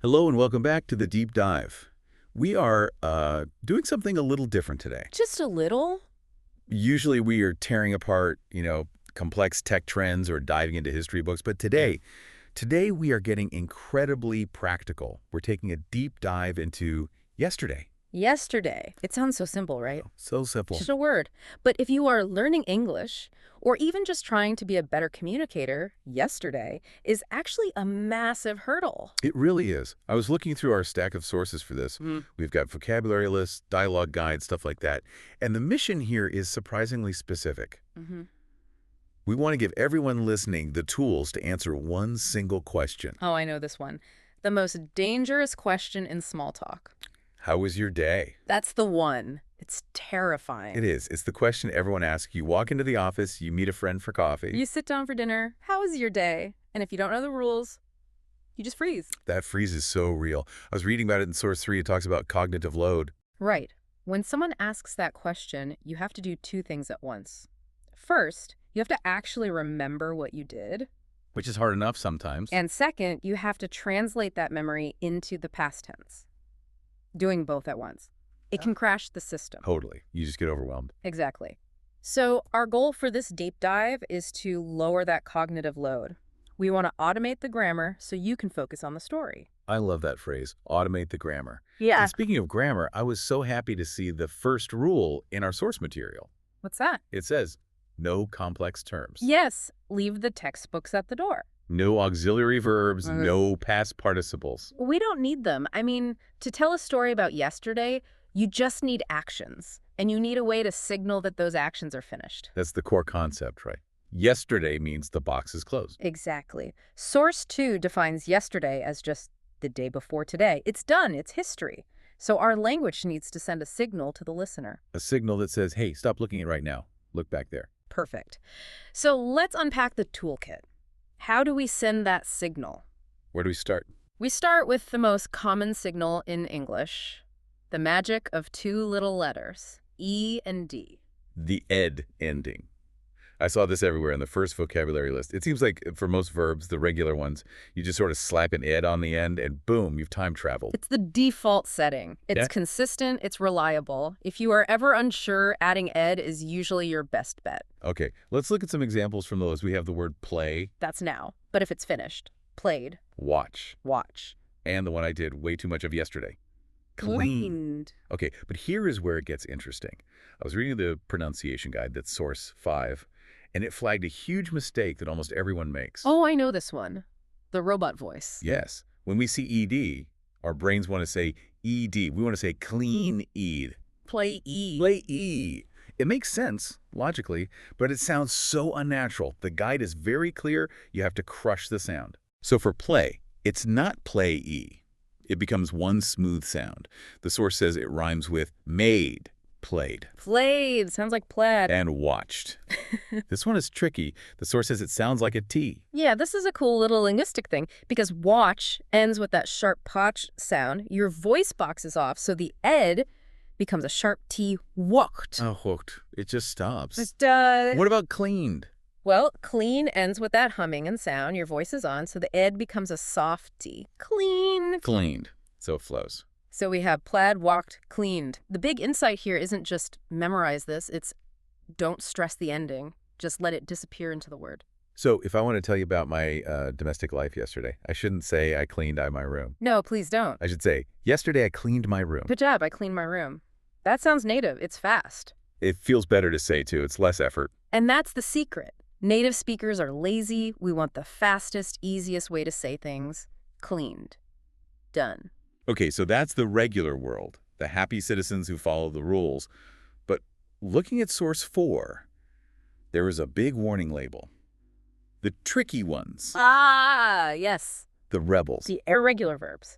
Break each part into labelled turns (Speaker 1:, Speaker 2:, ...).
Speaker 1: Hello and welcome back to the Deep Dive. We are doing something a little different today.
Speaker 2: Just a little?
Speaker 1: Usually we are tearing apart, complex tech trends or diving into history books, but today we are getting incredibly practical. We're taking a deep dive into yesterday.
Speaker 2: Yesterday. It sounds so simple, right?
Speaker 1: So simple.
Speaker 2: Just a word. But if you are learning English, or even just trying to be a better communicator, yesterday is actually a massive hurdle.
Speaker 1: It really is. I was looking through our stack of sources for this. We've got vocabulary lists, dialogue guides, stuff like that. And the mission here is surprisingly specific. We want to give everyone listening the tools to answer one single question.
Speaker 2: Oh, I know this one. The most dangerous question in small talk.
Speaker 1: How was your day?
Speaker 2: That's the one. It's terrifying.
Speaker 1: It is. It's the question everyone asks. You walk into the office, you meet a friend for coffee.
Speaker 2: You sit down for dinner. How was your day? And if you don't know the rules, you just freeze.
Speaker 1: That freeze is so real. I was reading about it in Source 3. It talks about cognitive load.
Speaker 2: Right. When someone asks that question, you have to do two things at once. First, you have to actually remember what you did.
Speaker 1: Which is hard enough sometimes.
Speaker 2: And second, you have to translate that memory into the past tense. Doing both at once. It can crash the system.
Speaker 1: Totally. You just get overwhelmed.
Speaker 2: Exactly. So our goal for this deep dive is to lower that cognitive load. We want to automate the grammar so you can focus on the story.
Speaker 1: I love that phrase, automate the grammar.
Speaker 2: Yeah.
Speaker 1: And speaking of grammar, I was so happy to see the first rule in our source material.
Speaker 2: What's that?
Speaker 1: It says, no complex terms.
Speaker 2: Yes. Leave the textbooks at the door.
Speaker 1: No auxiliary verbs, no past participles.
Speaker 2: We don't need them. I mean, to tell a story about yesterday, you just need actions. And you need a way to signal that those actions are finished.
Speaker 1: That's the core concept, right? Yesterday means the box is closed.
Speaker 2: Exactly. Source 2 defines yesterday as just the day before today. It's done. It's history. So our language needs to send a signal to the listener.
Speaker 1: A signal that says, hey, stop looking at it right now. Look back there.
Speaker 2: Perfect. So let's unpack the toolkit. How do we send that signal?
Speaker 1: Where do we start?
Speaker 2: We start with the most common signal in English, the magic of two little letters, E and D.
Speaker 1: The ed ending. I saw this everywhere in the first vocabulary list. It seems like for most verbs, the regular ones, you just sort of slap an ed on the end and boom, you've time traveled.
Speaker 2: It's the default setting. It's consistent, it's reliable. If you are ever unsure, adding ed is usually your best bet.
Speaker 1: Okay, let's look at some examples from those. We have the word play.
Speaker 2: That's now. But if it's finished, played,
Speaker 1: Watch.
Speaker 2: watch.
Speaker 1: And the one I did way too much of yesterday.
Speaker 2: Cleaned.
Speaker 1: Okay, but here is where it gets interesting. I was reading the pronunciation guide, that's source 5, and it flagged a huge mistake that almost everyone makes.
Speaker 2: Oh, I know this one. The robot voice.
Speaker 1: Yes. When we see ED, our brains want to say ED. We want to say clean ED.
Speaker 2: Play E.
Speaker 1: Play E. It makes sense, logically, but it sounds so unnatural. The guide is very clear. You have to crush the sound. So for play, it's not play E. It becomes one smooth sound. The source says it rhymes with made, played.
Speaker 2: Played. Sounds like plaid.
Speaker 1: And watched. This one is tricky. The source says it sounds like a T.
Speaker 2: Yeah, this is a cool little linguistic thing because watch ends with that sharp potch sound. Your voice box is off, so the ed becomes a sharp T, walked.
Speaker 1: Oh, hooked. It just stops.
Speaker 2: Just,
Speaker 1: What about cleaned?
Speaker 2: Well, clean ends with that humming and sound. Your voice is on, so the ed becomes a soft T. Clean.
Speaker 1: Cleaned. So it flows.
Speaker 2: So we have plaid, walked, cleaned. The big insight here isn't just memorize this. It's don't stress the ending. Just let it disappear into the word.
Speaker 1: So if I want to tell you about my domestic life yesterday, I shouldn't say I cleaned out my room.
Speaker 2: No, please don't.
Speaker 1: I should say, yesterday I cleaned my room.
Speaker 2: Good job. I cleaned my room. That sounds native. It's fast.
Speaker 1: It feels better to say, too. It's less effort.
Speaker 2: And that's the secret. Native speakers are lazy. We want the fastest, easiest way to say things. Cleaned. Done.
Speaker 1: Okay, so that's the regular world, the happy citizens who follow the rules. But looking at source 4, there is a big warning label. The tricky ones.
Speaker 2: Ah, yes.
Speaker 1: The rebels.
Speaker 2: The irregular verbs.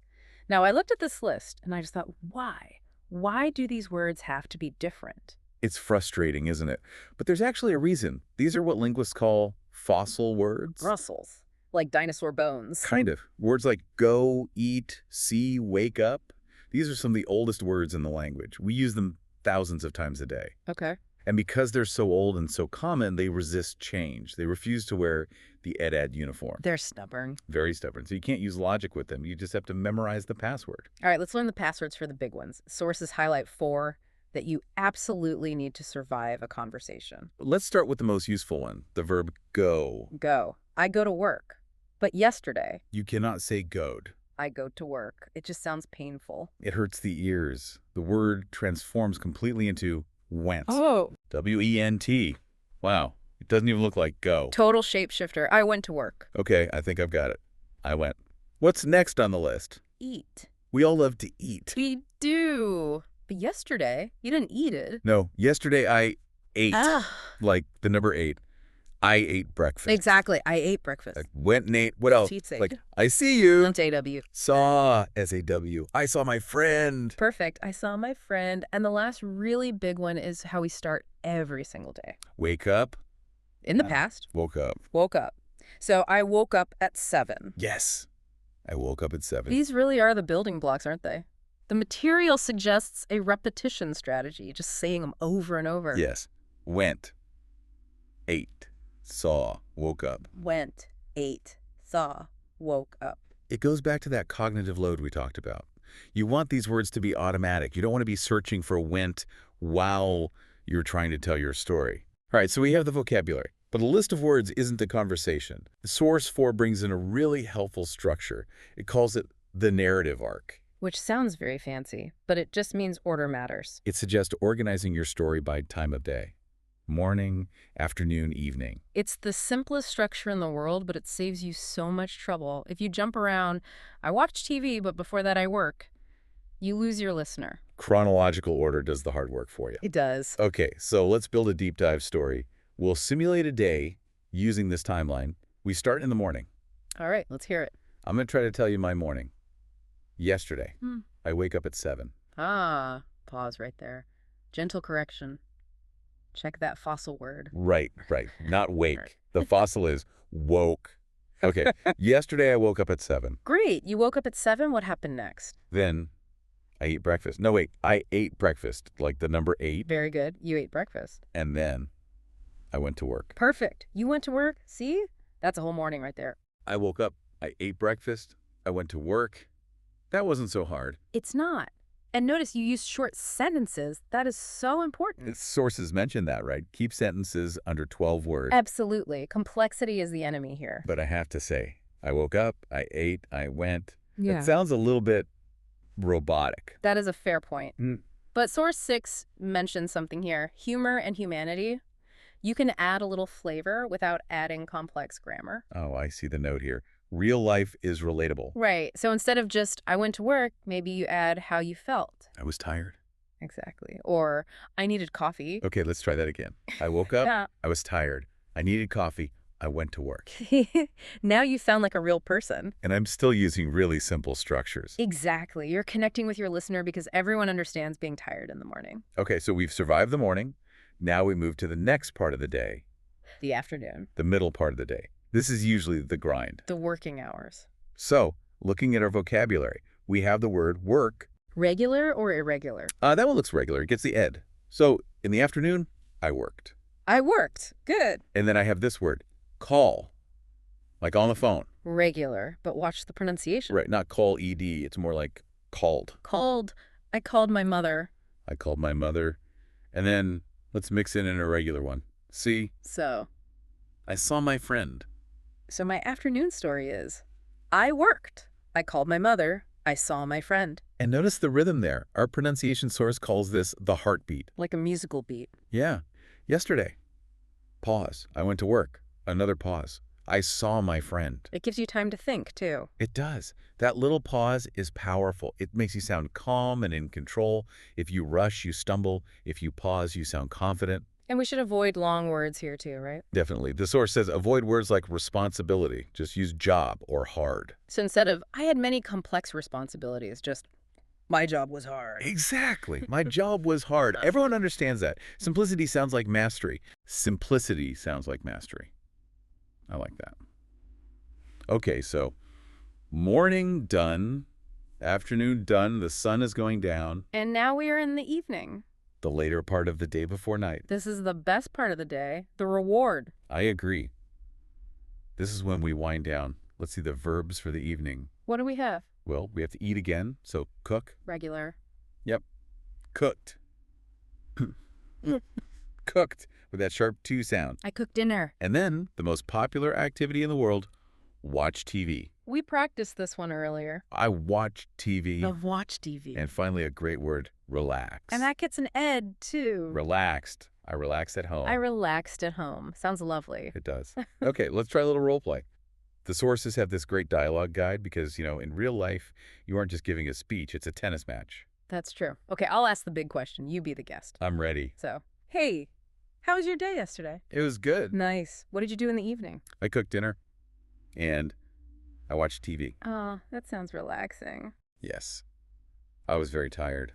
Speaker 2: Now, I looked at this list and I just thought, why? Why do these words have to be different?
Speaker 1: It's frustrating, isn't it? But there's actually a reason. These are what linguists call fossil words.
Speaker 2: Brussels. Like dinosaur bones.
Speaker 1: Kind of. Words like go, eat, see, wake up. These are some of the oldest words in the language. We use them thousands of times a day.
Speaker 2: Okay.
Speaker 1: And because they're so old and so common, they resist change. They refuse to wear the ed uniform.
Speaker 2: They're stubborn.
Speaker 1: Very stubborn. So you can't use logic with them. You just have to memorize the password.
Speaker 2: All right, let's learn the passwords for the big ones. Sources highlight 4 that you absolutely need to survive a conversation.
Speaker 1: Let's start with the most useful one, the verb go.
Speaker 2: Go. I go to work. But yesterday,
Speaker 1: You cannot say goed.
Speaker 2: I go to work. It just sounds painful.
Speaker 1: It hurts the ears. The word transforms completely into went.
Speaker 2: Oh.
Speaker 1: W-E-N-T. Wow. It doesn't even look like go.
Speaker 2: Total shapeshifter. I went to work.
Speaker 1: Okay, I think I've got it. I went. What's next on the list?
Speaker 2: Eat.
Speaker 1: We all love to eat.
Speaker 2: We do. But yesterday, you didn't eat it.
Speaker 1: No, yesterday I ate. Like the number 8. I ate breakfast.
Speaker 2: Exactly. I ate breakfast.
Speaker 1: Like went and ate. What else?
Speaker 2: Teats ate.
Speaker 1: Like, I see you.
Speaker 2: Lunch AW.
Speaker 1: Saw, S-A-W. I saw my friend.
Speaker 2: Perfect. I saw my friend. And the last really big one is how we start every single day.
Speaker 1: Wake up.
Speaker 2: In the past,
Speaker 1: Woke up.
Speaker 2: woke up. So I woke up at 7.
Speaker 1: Yes. I woke up at 7.
Speaker 2: These really are the building blocks, aren't they? The material suggests a repetition strategy, just saying them over and over.
Speaker 1: Yes. Went. Ate. Saw. Woke up.
Speaker 2: Went, ate, saw, woke up.
Speaker 1: It goes back to that cognitive load we talked about. You want these words to be automatic. You don't want to be searching for went while you're trying to tell your story. All right, so we have the vocabulary, but a list of words isn't a conversation. Source 4 brings in a really helpful structure. It calls it the narrative arc.
Speaker 2: Which sounds very fancy, but it just means order matters.
Speaker 1: It suggests organizing your story by time of day. Morning, afternoon, evening.
Speaker 2: It's the simplest structure in the world, but it saves you so much trouble. If you jump around, I watch TV, but before that I work, you lose your listener.
Speaker 1: Chronological order does the hard work for you.
Speaker 2: It does.
Speaker 1: Okay, so let's build a deep dive story. We'll simulate a day using this timeline. We start in the morning.
Speaker 2: All right, let's hear it.
Speaker 1: I'm going to try to tell you my morning. Yesterday, I wake up at 7.
Speaker 2: Ah, pause right there. Gentle correction. Check that fossil word.
Speaker 1: Right. Not wake. The fossil is woke. Okay, yesterday I woke up at 7.
Speaker 2: Great. You woke up at 7. What happened next?
Speaker 1: Then I eat breakfast. No, wait. I ate breakfast, like the number 8.
Speaker 2: Very good. You ate breakfast.
Speaker 1: And then I went to work.
Speaker 2: Perfect. You went to work. See? That's a whole morning right there.
Speaker 1: I woke up. I ate breakfast. I went to work. That wasn't so hard.
Speaker 2: It's not. And notice you used short sentences. That is so important.
Speaker 1: Sources mention that, right? Keep sentences under 12 words.
Speaker 2: Absolutely. Complexity is the enemy here.
Speaker 1: But I have to say, I woke up, I ate, I went.
Speaker 2: Yeah.
Speaker 1: It sounds a little bit robotic.
Speaker 2: That is a fair point.
Speaker 1: Mm.
Speaker 2: But source 6 mentions something here. Humor and humanity. You can add a little flavor without adding complex grammar.
Speaker 1: Oh, I see the note here. Real life is relatable.
Speaker 2: Right. So instead of just, I went to work, maybe you add how you felt.
Speaker 1: I was tired.
Speaker 2: Exactly. Or, I needed coffee.
Speaker 1: Okay, let's try that again. I woke up.
Speaker 2: Yeah.
Speaker 1: I was tired. I needed coffee. I went to work.
Speaker 2: Now you sound like a real person.
Speaker 1: And I'm still using really simple structures.
Speaker 2: Exactly. You're connecting with your listener because everyone understands being tired in the morning.
Speaker 1: Okay, so we've survived the morning. Now we move to the next part of the day,
Speaker 2: The afternoon.
Speaker 1: the middle part of the day. This is usually the grind.
Speaker 2: The working hours.
Speaker 1: So, looking at our vocabulary, we have the word work.
Speaker 2: Regular or irregular?
Speaker 1: That one looks regular. It gets the ed. So, in the afternoon, I worked.
Speaker 2: I worked. Good.
Speaker 1: And then I have this word, call, like on the phone.
Speaker 2: Regular, but watch the pronunciation.
Speaker 1: Right, not call ED. It's more like called.
Speaker 2: Called. I called my mother.
Speaker 1: I called my mother. And then let's mix in an irregular one. See,
Speaker 2: So
Speaker 1: I saw my friend.
Speaker 2: my afternoon story is, I worked. I called my mother. I saw my friend.
Speaker 1: And notice the rhythm there. Our pronunciation source calls this the heartbeat.
Speaker 2: Like a musical beat.
Speaker 1: Yeah. Yesterday. Pause. I went to work. Another pause. I saw my friend.
Speaker 2: It gives you time to think, too.
Speaker 1: It does. That little pause is powerful. It makes you sound calm and in control. If you rush, you stumble. If you pause, you sound confident.
Speaker 2: And we should avoid long words here, too, right?
Speaker 1: Definitely. The source says avoid words like responsibility. Just use job or hard.
Speaker 2: So instead of, I had many complex responsibilities, just, my job was hard.
Speaker 1: Exactly. My job was hard. Everyone understands that. Simplicity sounds like mastery. Simplicity sounds like mastery. I like that. Okay, so morning done, afternoon done, the sun is going down.
Speaker 2: And now we are in the evening.
Speaker 1: The later part of the day before night.
Speaker 2: This is the best part of the day, the reward.
Speaker 1: I agree. This is when we wind down. Let's see the verbs for the evening.
Speaker 2: What do we have?
Speaker 1: Well, we have to eat again, so cook.
Speaker 2: Regular.
Speaker 1: Yep. Cooked. Cooked with that sharp 2 sound.
Speaker 2: I cooked dinner.
Speaker 1: And then, the most popular activity in the world, watch TV.
Speaker 2: We practiced this one earlier.
Speaker 1: I watch TV.
Speaker 2: The watch TV.
Speaker 1: And finally, a great word, relax.
Speaker 2: And that gets an ed, too.
Speaker 1: Relaxed. I relaxed at home.
Speaker 2: I relaxed at home. Sounds lovely.
Speaker 1: It does. Okay, let's try a little role play. The sources have this great dialogue guide because, in real life, you aren't just giving a speech, it's a tennis match.
Speaker 2: That's true. Okay, I'll ask the big question. You be the guest.
Speaker 1: I'm ready.
Speaker 2: So, hey, how was your day yesterday?
Speaker 1: It was good.
Speaker 2: Nice. What did you do in the evening?
Speaker 1: I cooked dinner and I watched TV.
Speaker 2: Oh, that sounds relaxing.
Speaker 1: Yes. I was very tired,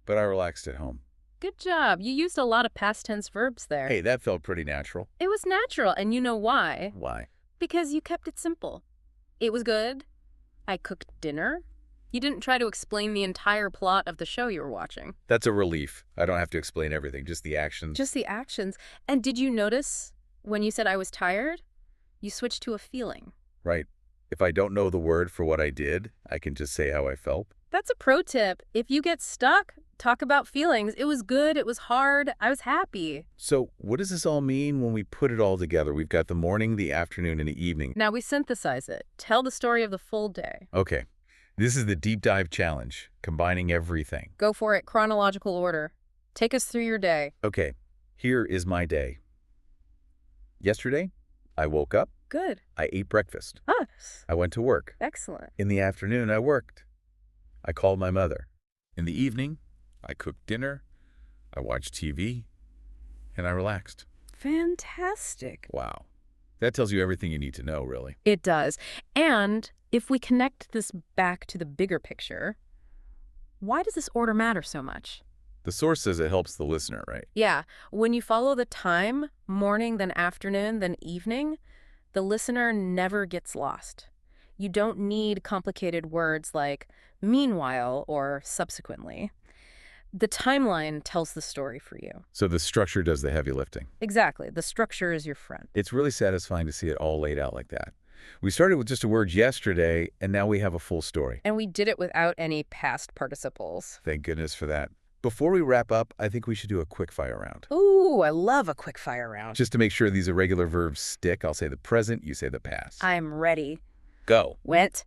Speaker 1: but I relaxed at home.
Speaker 2: Good job. You used a lot of past tense verbs there.
Speaker 1: Hey, that felt pretty natural.
Speaker 2: It was natural, and you know why?
Speaker 1: Why?
Speaker 2: Because you kept it simple. It was good. I cooked dinner. You didn't try to explain the entire plot of the show you were watching.
Speaker 1: That's a relief. I don't have to explain everything, just the actions.
Speaker 2: Just the actions. And did you notice when you said I was tired, you switched to a feeling?
Speaker 1: Right. If I don't know the word for what I did, I can just say how I felt.
Speaker 2: That's a pro tip. If you get stuck, talk about feelings. It was good. It was hard. I was happy.
Speaker 1: So what does this all mean when we put it all together? We've got the morning, the afternoon, and the evening.
Speaker 2: Now we synthesize it. Tell the story of the full day.
Speaker 1: Okay. This is the deep dive challenge, combining everything.
Speaker 2: Go for it. Chronological order. Take us through your day.
Speaker 1: Okay. Here is my day. Yesterday, I woke up.
Speaker 2: Good.
Speaker 1: I ate breakfast.
Speaker 2: Ah,
Speaker 1: I went to work.
Speaker 2: excellent.
Speaker 1: In the afternoon, I worked. I called my mother. In the evening, I cooked dinner. I watched TV. And I relaxed.
Speaker 2: Fantastic.
Speaker 1: Wow. That tells you everything you need to know, really.
Speaker 2: It does. And if we connect this back to the bigger picture, why does this order matter so much?
Speaker 1: The source says it helps the listener, right?
Speaker 2: Yeah. When you follow the time, morning, then afternoon, then evening, the listener never gets lost. You don't need complicated words like meanwhile or subsequently. The timeline tells the story for you.
Speaker 1: So the structure does the heavy lifting.
Speaker 2: Exactly. The structure is your friend.
Speaker 1: It's really satisfying to see it all laid out like that. We started with just a word yesterday, and now we have a full story.
Speaker 2: And we did it without any past participles.
Speaker 1: Thank goodness for that. Before we wrap up, I think we should do a quick fire round.
Speaker 2: Ooh, I love a quick fire round.
Speaker 1: Just to make sure these irregular verbs stick, I'll say the present, you say the past.
Speaker 2: I'm ready.
Speaker 1: Go.
Speaker 2: Went,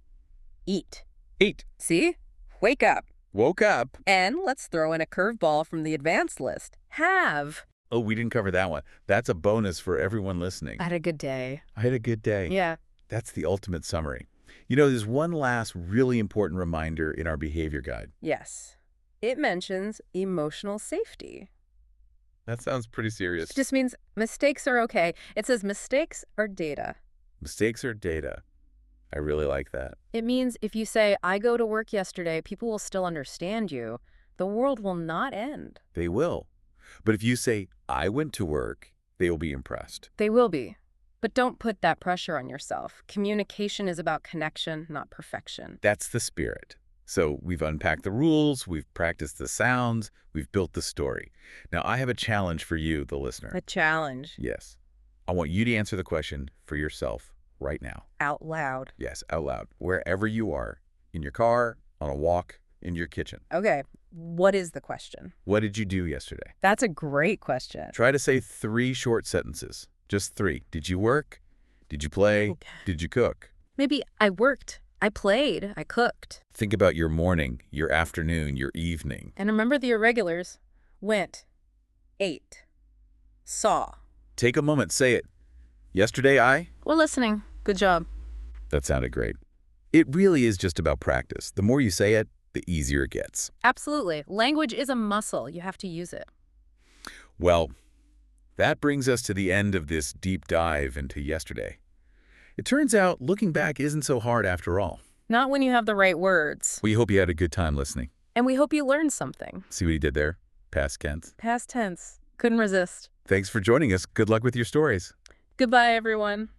Speaker 2: eat.
Speaker 1: Eat.
Speaker 2: See? Wake up.
Speaker 1: Woke up.
Speaker 2: And let's throw in a curveball from the advanced list. Have.
Speaker 1: Oh, we didn't cover that one. That's a bonus for everyone listening.
Speaker 2: I had a good day.
Speaker 1: I had a good day.
Speaker 2: Yeah.
Speaker 1: That's the ultimate summary. There's one last really important reminder in our behavior guide.
Speaker 2: Yes. It mentions emotional safety.
Speaker 1: That sounds pretty serious.
Speaker 2: It just means mistakes are okay. It says mistakes are data.
Speaker 1: Mistakes are data. I really like that.
Speaker 2: It means if you say, I go to work yesterday, people will still understand you. The world will not end.
Speaker 1: They will. But if you say, I went to work, they will be impressed.
Speaker 2: They will be. But don't put that pressure on yourself. Communication is about connection, not perfection.
Speaker 1: That's the spirit. So we've unpacked the rules, we've practiced the sounds, we've built the story. Now I have a challenge for you, the listener.
Speaker 2: A challenge.
Speaker 1: Yes. I want you to answer the question for yourself right now.
Speaker 2: Out loud.
Speaker 1: Yes, out loud. Wherever you are. In your car, on a walk, in your kitchen.
Speaker 2: Okay. What is the question?
Speaker 1: What did you do yesterday?
Speaker 2: That's a great question.
Speaker 1: Try to say 3 short sentences. Just 3. Did you work? Did you play?
Speaker 2: Okay.
Speaker 1: Did you cook?
Speaker 2: Maybe I worked. I played. I cooked.
Speaker 1: Think about your morning, your afternoon, your evening.
Speaker 2: And remember the irregulars. Went. Ate. Saw.
Speaker 1: Take a moment, say it. Yesterday I...
Speaker 2: We're listening. Good job.
Speaker 1: That sounded great. It really is just about practice. The more you say it, the easier it gets.
Speaker 2: Absolutely. Language is a muscle. You have to use it.
Speaker 1: Well, that brings us to the end of this deep dive into yesterday. It turns out looking back isn't so hard after all.
Speaker 2: Not when you have the right words.
Speaker 1: We hope you had a good time listening.
Speaker 2: And we hope you learned something.
Speaker 1: See what he did there? Past tense.
Speaker 2: Past tense. Couldn't resist.
Speaker 1: Thanks for joining us. Good luck with your stories.
Speaker 2: Goodbye, everyone.